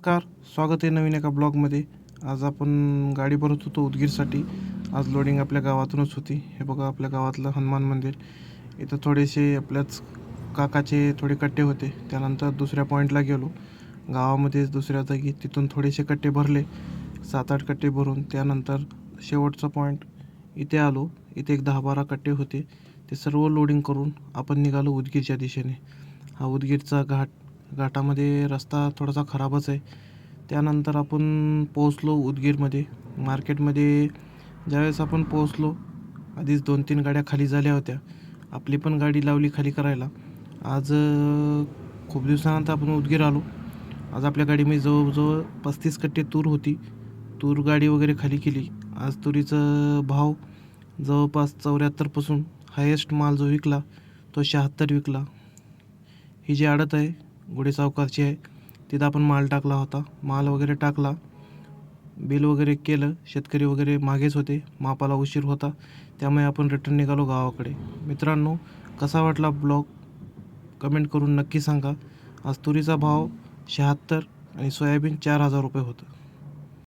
नमस्कार, स्वागत आहे नवीन एका ब्लॉगमध्ये. आज आपण गाडी भरत होतो उदगीरसाठी. आज लोडिंग आपल्या गावातूनच होती. हे बघा आपल्या गावातलं हनुमान मंदिर. इथं थोडेसे आपल्याच काकाचे थोडे कट्टे होते. त्यानंतर दुसऱ्या पॉईंटला गेलो गावामध्येच दुसऱ्या जागी. तिथून थोडेसे कट्टे भरले, 7-8 कट्टे भरून. त्यानंतर शेवटचा पॉईंट इथे आलो. इथे एक 10-12 कट्टे होते. ते सर्व लोडिंग करून आपण निघालो उदगीरच्या दिशेने. हा उदगीरचा घाटामध्ये रस्ता थोडासा खराबच आहे. त्यानंतर आपण पोहोचलो उदगीरमध्ये. मार्केटमध्ये ज्यावेळेस आपण पोहोचलो, आधीच 2-3 गाड्या खाली झाल्या होत्या. आपली पण गाडी लावली खाली करायला. आज खूप दिवसानंतर आपण उदगीर आलो. आज आपल्या गाडीमध्ये जवळजवळ 35 कट्टे तूर होती. तूर गाडी वगैरे खाली केली. आज तुरीचं भाव जवळपास 74 पासून हायेस्ट माल जो विकला तो 76 विकला. ही जी आडत आहे गुढे सावकारची आहे, तिथं आपण माल टाकला होता. माल वगैरे टाकला, बिल वगैरे केलं. शेतकरी वगैरे मागेच होते, मापाला उशीर होता, त्यामुळे आपण रिटर्न निघालो गावाकडे. मित्रांनो, कसा वाटला ब्लॉग कमेंट करून नक्की सांगा. आज तुरीचा भाव 76 आणि सोयाबीन 4000 रुपये होतं.